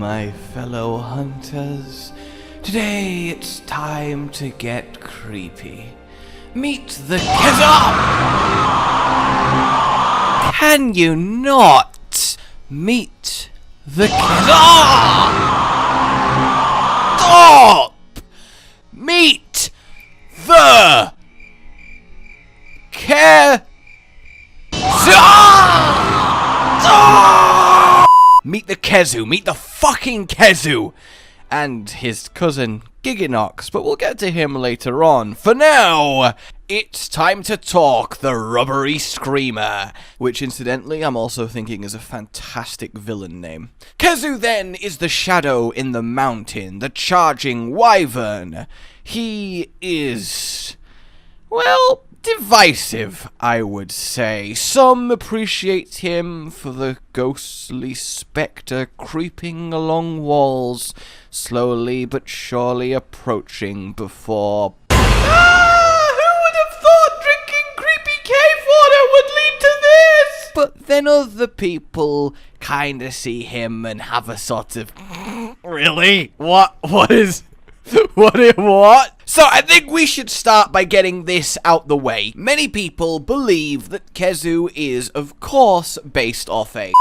my fellow hunters. Today it's time to get creepy. Meet the Khezu! Can you not meet the Khezu? Stop! Meet the Khezu! Meet the Khezu, meet the fucking Khezu! And his cousin Gigginox, but we'll get to him later on. For now, it's time to talk the Rubbery Screamer, which incidentally I'm also thinking is a fantastic villain name. Khezu then is the shadow in the mountain, the charging wyvern. He is, well, divisive, I would say. Some appreciate him for the ghostly spectre creeping along walls, slowly but surely approaching before... Who would have thought drinking creepy cave water would lead to this? But then other people kinda see him and have a sort of... Really? What is... What? So I think we should start by getting this out the way. Many people believe that Khezu is, of course, based off a...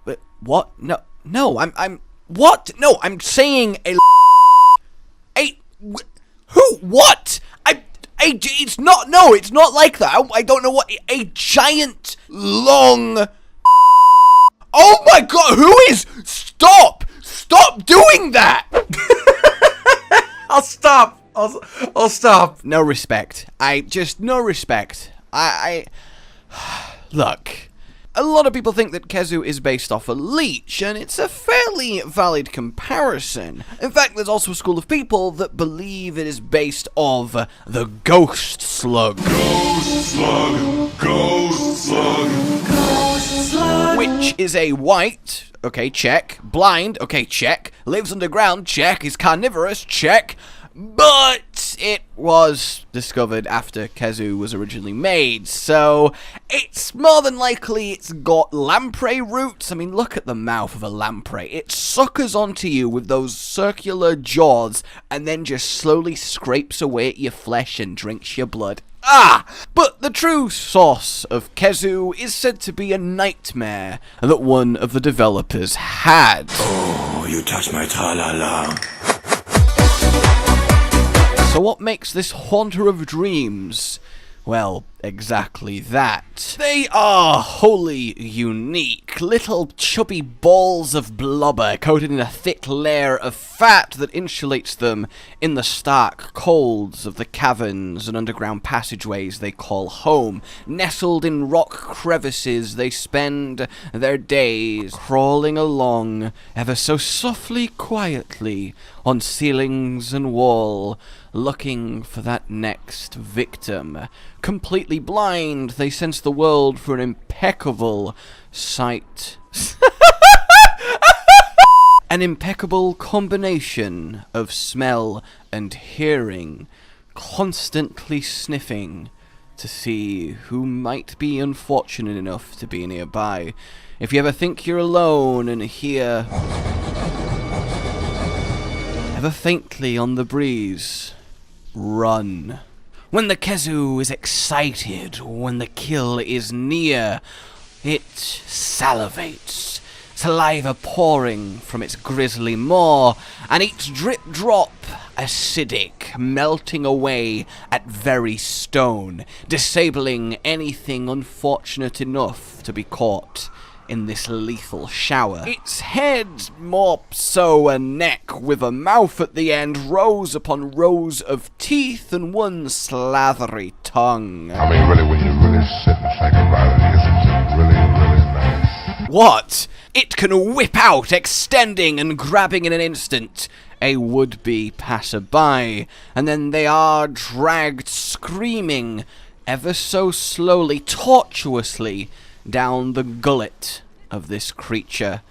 But what? No, I'm what? No, I'm saying a... Who? What? It's not, no, it's not like that. I don't know what, a giant, long... Oh my god, who is... Stop doing that! I'll stop. I'll stop. No respect. No respect. Look. A lot of people think that Khezu is based off a leech, and it's a fairly valid comparison. In fact, there's also a school of people that believe it is based off the ghost slug. Ghost slug. Ghost slug. Ghost slug. Which is a white... Okay, check. Blind. Okay, check. Lives underground. Check. Is carnivorous. Check. But it was discovered after Khezu was originally made, so it's more than likely it's got lamprey roots. I mean, look at the mouth of a lamprey. It suckers onto you with those circular jaws and then just slowly scrapes away at your flesh and drinks your blood. But the true source of Khezu is said to be a nightmare that one of the developers had. Oh, you touch my tra-la-la. So what makes this haunter of dreams? Well, exactly that. They are wholly unique. Little chubby balls of blubber coated in a thick layer of fat that insulates them in the stark colds of the caverns and underground passageways they call home. Nestled in rock crevices, they spend their days crawling along ever so softly, quietly, on ceilings and wall, looking for that next victim. Completely blind, they sense the world for an impeccable sight. An impeccable combination of smell and hearing, constantly sniffing to see who might be unfortunate enough to be nearby. If you ever think you're alone and hear ever faintly on the breeze, run. When the Khezu is excited, when the kill is near, it salivates, saliva pouring from its grisly maw, and each drip drop acidic, melting away at very stone, disabling anything unfortunate enough to be caught in this lethal shower. Its head, more so a neck with a mouth at the end, rows upon rows of teeth and one slathery tongue. I mean, really, when you really sit and think about it, isn't it really nice? What? It can whip out, extending and grabbing in an instant a would-be passerby, and then they are dragged screaming ever so slowly, tortuously, down the gullet of this creature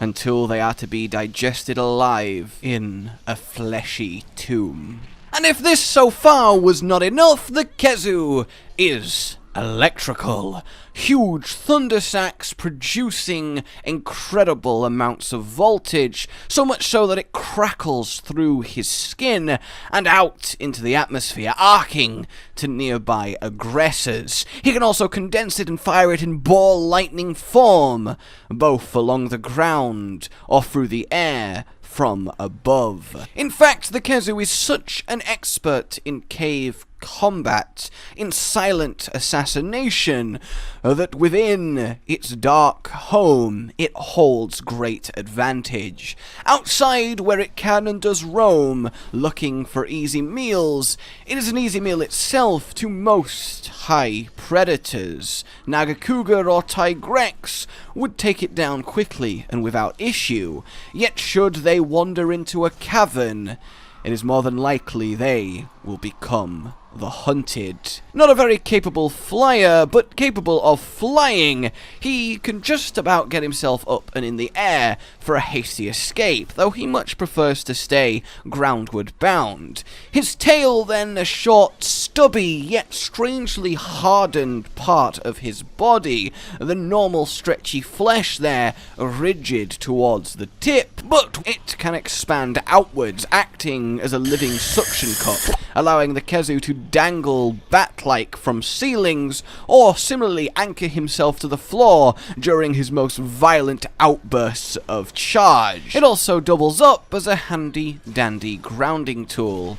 until they are to be digested alive in a fleshy tomb. And if this so far was not enough, the Khezu is electrical. Huge thunder sacs producing incredible amounts of voltage, so much so that it crackles through his skin and out into the atmosphere, arcing to nearby aggressors. He can also condense it and fire it in ball lightning form, both along the ground or through the air from above. In fact, the Khezu is such an expert in cave combat, in silent assassination, that within its dark home it holds great advantage. Outside, where it can and does roam, looking for easy meals, it is an easy meal itself to most high predators. Nagakougar or Tigrex would take it down quickly and without issue, yet should they wander into a cavern, it is more than likely they will become the hunted. Not a very capable flyer, but capable of flying. He can just about get himself up and in the air for a hasty escape, though he much prefers to stay groundward bound. His tail then a short, stubby, yet strangely hardened part of his body, the normal stretchy flesh there rigid towards the tip, but it can expand outwards, acting as a living suction cup, allowing the Khezu to dangle bat-like from ceilings, or similarly anchor himself to the floor during his most violent outbursts of charge. It also doubles up as a handy-dandy grounding tool.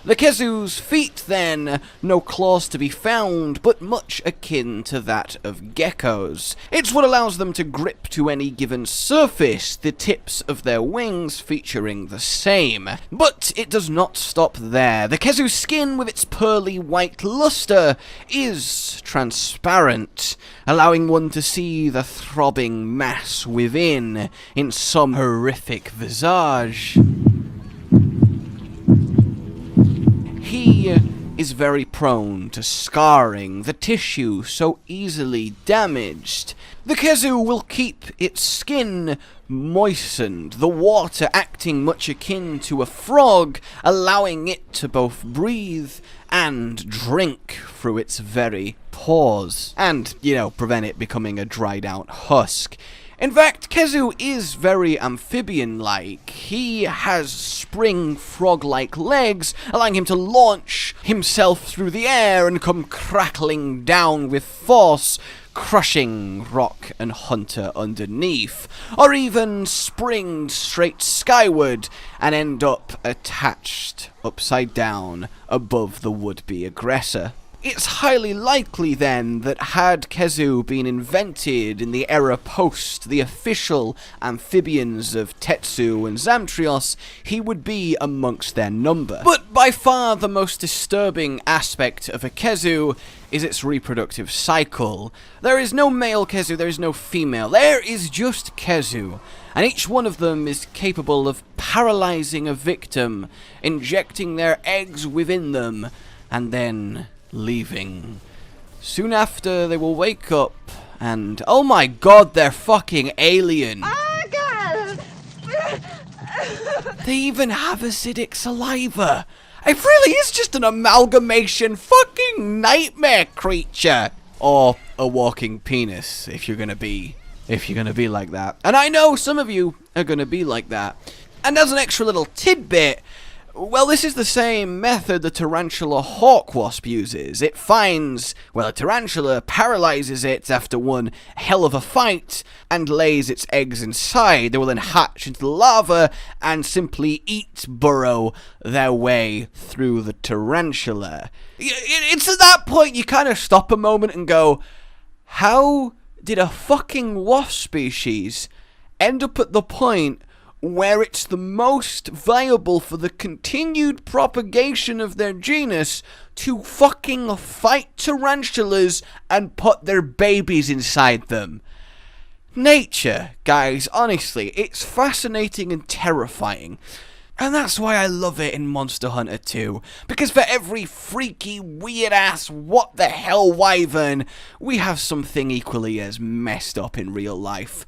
The Khezu's feet, then, no claws to be found, but much akin to that of geckos. It's what allows them to grip to any given surface, the tips of their wings featuring the same. But it does not stop there. The Khezu's skin, with its pearly white luster, is transparent, allowing one to see the throbbing mass within, in some horrific visage. He is very prone to scarring, the tissue so easily damaged. The Khezu will keep its skin moistened, the water acting much akin to a frog, allowing it to both breathe and drink through its very pores, and, prevent it becoming a dried out husk. In fact, Khezu is very amphibian-like. He has spring frog-like legs, allowing him to launch himself through the air and come crackling down with force, crushing rock and hunter underneath, or even spring straight skyward and end up attached upside down above the would-be aggressor. It's highly likely, then, that had Khezu been invented in the era post the official amphibians of Tetsu and Zamtrios, he would be amongst their number. But by far the most disturbing aspect of a Khezu is its reproductive cycle. There is no male Khezu, there is no female, there is just Khezu, and each one of them is capable of paralyzing a victim, injecting their eggs within them, and then leaving. Soon after, they will wake up and, oh my god, they're fucking alien. Oh god! They even have acidic saliva. It really is just an amalgamation fucking nightmare creature. Or a walking penis, if you're gonna be like that. And I know some of you are gonna be like that. And as an extra little tidbit, well, this is the same method the tarantula hawk wasp uses. It finds, a tarantula paralyzes it after one hell of a fight and lays its eggs inside. They will then hatch into the lava and simply burrow their way through the tarantula. It's at that point you kind of stop a moment and go, how did a fucking wasp species end up at the point where it's the most viable for the continued propagation of their genus to fucking fight tarantulas and put their babies inside them? Nature, guys, honestly, it's fascinating and terrifying. And that's why I love it in Monster Hunter 2, because for every freaky, weird-ass, what-the-hell wyvern, we have something equally as messed up in real life.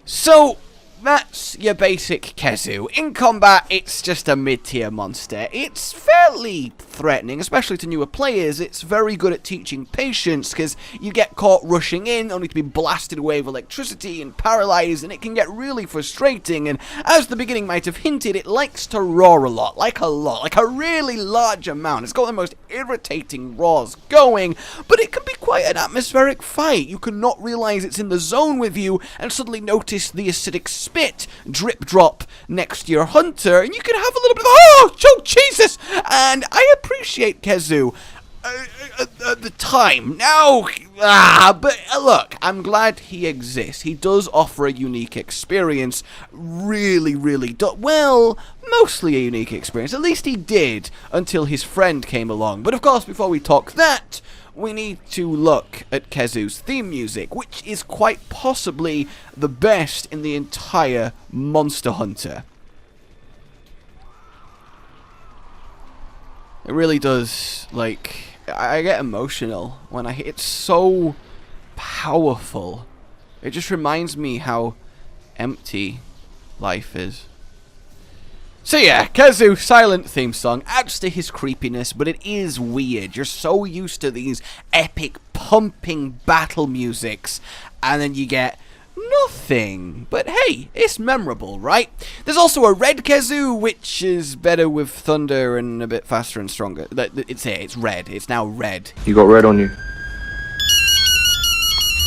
So, that's your basic Khezu. In combat, it's just a mid-tier monster. It's fairly threatening, especially to newer players. It's very good at teaching patience, because you get caught rushing in, only to be blasted away with electricity and paralyzed, and it can get really frustrating, and as the beginning might have hinted, it likes to roar a lot, like a really large amount. It's got the most irritating roars going, but it can be quite an atmospheric fight. You can not realize it's in the zone with you, and suddenly notice the acidic spit drip drop next to your hunter, and you can have a little bit of, oh Jesus! And I appreciate Khezu at the time. Now, but look, I'm glad he exists. He does offer a unique experience. Really, well, mostly a unique experience. At least he did, until his friend came along. But of course, before we talk that, we need to look at Khezu's theme music, which is quite possibly the best in the entire Monster Hunter. It really does, like, I get emotional when it's so powerful. It just reminds me how empty life is. So yeah, Khezu, silent theme song, adds to his creepiness, but it is weird. You're so used to these epic, pumping battle musics, and then you get nothing. But hey, it's memorable, right? There's also a red Khezu, which is better with thunder and a bit faster and stronger. It's red. It's now red. You got red on you.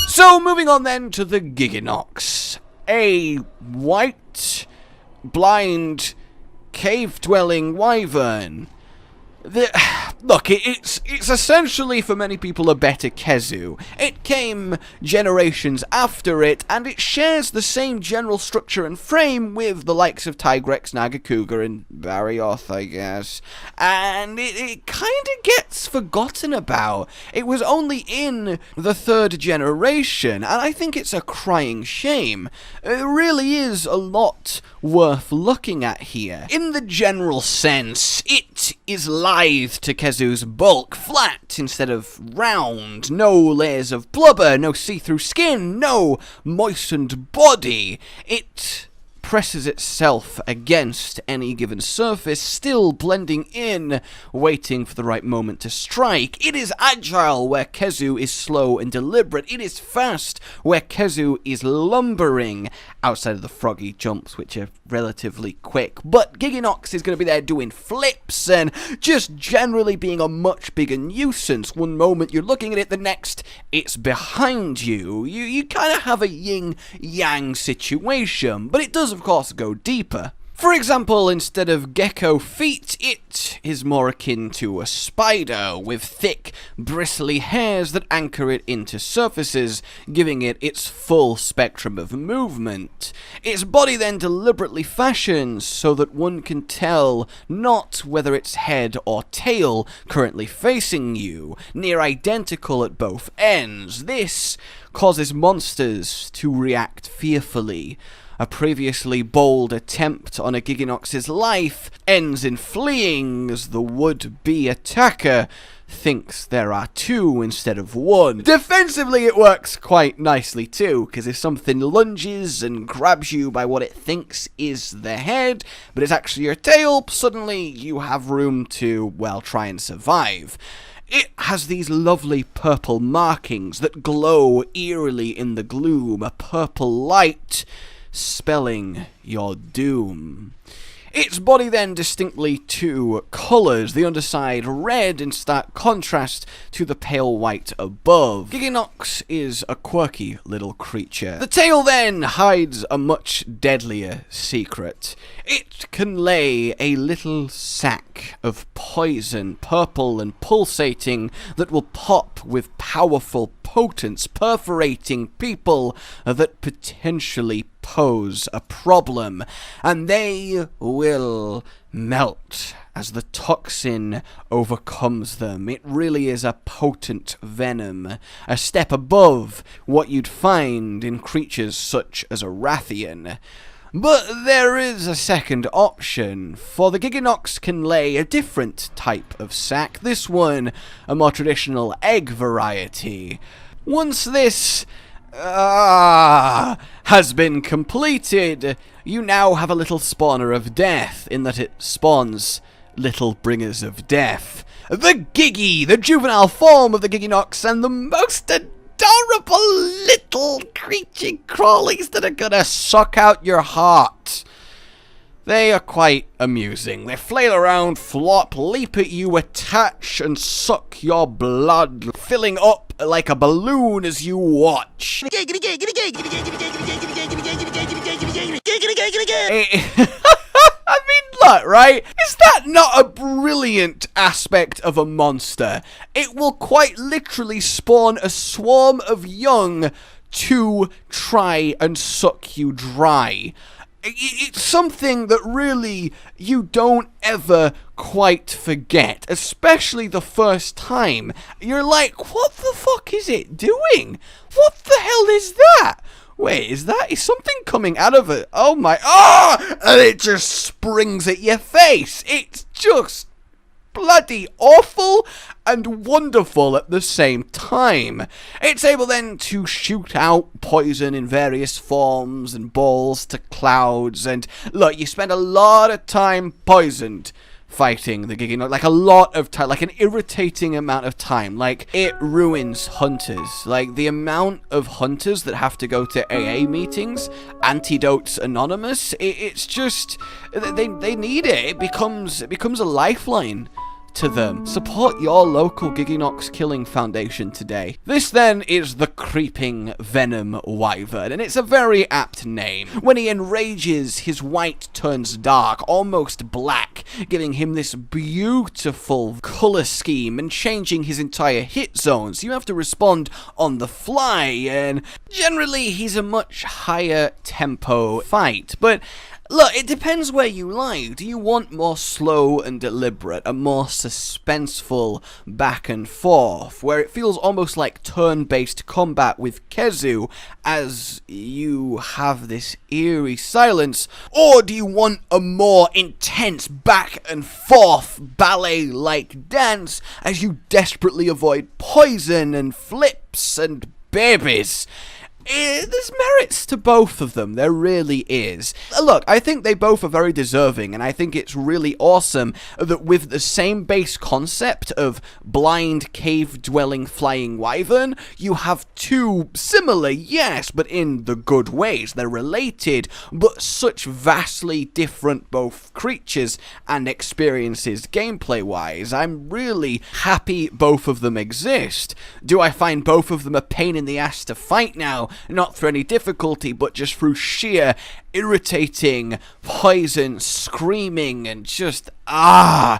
So, moving on then to the Gigginox. A white, blind, cave-dwelling wyvern. Look, it's essentially for many people a better Khezu. It came generations after it, and it shares the same general structure and frame with the likes of Tigrex, Nagakuga, and Barioth, I guess. And it kind of gets forgotten about. It was only in the third generation, and I think it's a crying shame. It really is a lot worth looking at here. In the general sense, it is lithe to Khezu's bulk, flat instead of round, no layers of blubber, no see-through skin, no moistened body. It presses itself against any given surface, still blending in, waiting for the right moment to strike. It is agile, where Khezu is slow and deliberate. It is fast, where Khezu is lumbering, outside of the froggy jumps, which are relatively quick. But Gigginox is going to be there doing flips and just generally being a much bigger nuisance. One moment you're looking at it, the next it's behind you. You kind of have a yin-yang situation, but it does of course go deeper. For example, instead of gecko feet, it is more akin to a spider, with thick, bristly hairs that anchor it into surfaces, giving it its full spectrum of movement. Its body then deliberately fashioned so that one can tell not whether it's head or tail currently facing you, near identical at both ends. This causes monsters to react fearfully. A previously bold attempt on a Gigginox's life ends in fleeing as the would-be attacker thinks there are two instead of one. Defensively, it works quite nicely too, because if something lunges and grabs you by what it thinks is the head, but it's actually your tail, suddenly you have room to, well, try and survive. It has these lovely purple markings that glow eerily in the gloom, a purple light spelling your doom. Its body then distinctly two colours, the underside red in stark contrast to the pale white above. Gigginox is a quirky little creature. The tail then hides a much deadlier secret. It can lay a little sack of poison, purple and pulsating, that will pop with powerful potence, perforating people that potentially pose a problem, and they will melt as the toxin overcomes them. It really is a potent venom, a step above what you'd find in creatures such as a Rathian. But there is a second option, for the Gigginox can lay a different type of sack, this one a more traditional egg variety. Once this has been completed. You now have a little spawner of death, in that it spawns little bringers of death. The Giggy, the juvenile form of the Gigginox, and the most adorable little creature crawlies that are gonna suck out your heart. They are quite amusing. They flail around, flop, leap at you, attach, and suck your blood, filling up like a balloon as you watch. I mean, look, right? Is that not a brilliant aspect of a monster? It will quite literally spawn a swarm of young to try and suck you dry. It's something that really you don't ever quite forget, especially the first time. You're like, what the fuck is it doing? What the hell is that? Wait, is something coming out of it? Oh my, and it just springs at your face. It's just bloody awful and wonderful at the same time. It's able then to shoot out poison in various forms and balls to clouds, and look, you spend a lot of time poisoned fighting the Gigginox, like a lot of time, like an irritating amount of time. Like, it ruins hunters. Like, the amount of hunters that have to go to AA meetings, Antidotes Anonymous, it's just, they need it. It becomes a lifeline to them. Support your local Gigginox Killing Foundation today. This then is the Creeping Venom Wyvern, and it's a very apt name. When he enrages, his white turns dark, almost black, giving him this beautiful color scheme and changing his entire hit zone, so you have to respond on the fly, and generally he's a much higher tempo fight, but look, it depends where you lie. Do you want more slow and deliberate, a more suspenseful back and forth, where it feels almost like turn-based combat with Khezu, as you have this eerie silence? Or do you want a more intense back and forth ballet-like dance, as you desperately avoid poison and flips and babies? There's merits to both of them, there really is. Look, I think they both are very deserving, and I think it's really awesome that with the same base concept of blind, cave-dwelling flying wyvern, you have two similar, yes, but in the good ways. They're related, but such vastly different both creatures and experiences gameplay-wise. I'm really happy both of them exist. Do I find both of them a pain in the ass to fight now? Not through any difficulty, but just through sheer irritating poison, screaming, and just, yeah,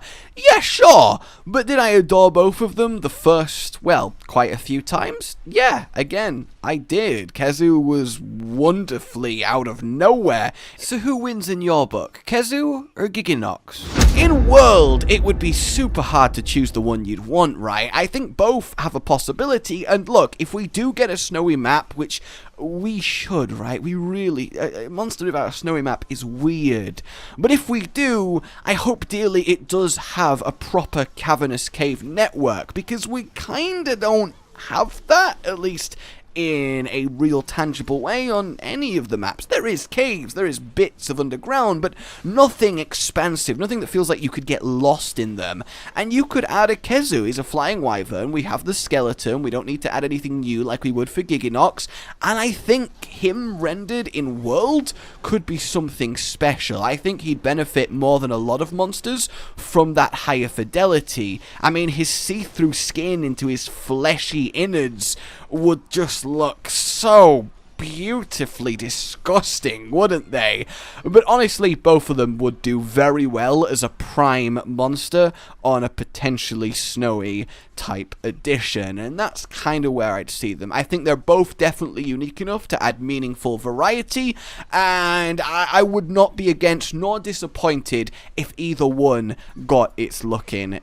sure. But did I adore both of them the first, well, quite a few times? Yeah, again, I did. Khezu was wonderfully out of nowhere. So who wins in your book, Khezu or Gigginox? In World, it would be super hard to choose the one you'd want, right? I think both have a possibility, and look, if we do get a snowy map, which we should, right? We really, a monster without a snowy map is weird. But if we do, I hope dearly it does have a proper cavernous cave network, because we kinda don't have that, at least in a real tangible way on any of the maps. There is caves, there is bits of underground, but nothing expansive, nothing that feels like you could get lost in them. And you could add a Khezu. He's a flying wyvern, we have the skeleton, we don't need to add anything new like we would for Gigginox, and I think him rendered in World could be something special. I think he'd benefit more than a lot of monsters from that higher fidelity. I mean, his see-through skin into his fleshy innards would just look so beautifully disgusting, wouldn't they? But honestly, both of them would do very well as a prime monster on a potentially snowy type edition, and that's kind of where I'd see them. I think they're both definitely unique enough to add meaningful variety, and I would not be against nor disappointed if either one got its look in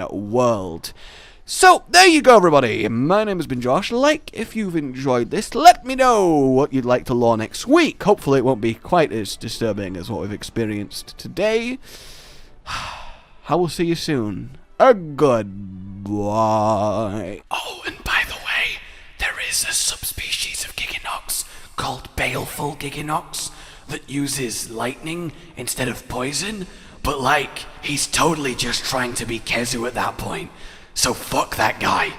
World. So, there you go, everybody. My name has been Josh. Like if you've enjoyed this. Let me know what you'd like to lore next week. Hopefully it won't be quite as disturbing as what we've experienced today. I will see you soon. Goodbye. Oh, and by the way, there is a subspecies of Gigginox called Baleful Gigginox that uses lightning instead of poison, but like, he's totally just trying to be Khezu at that point. So fuck that guy.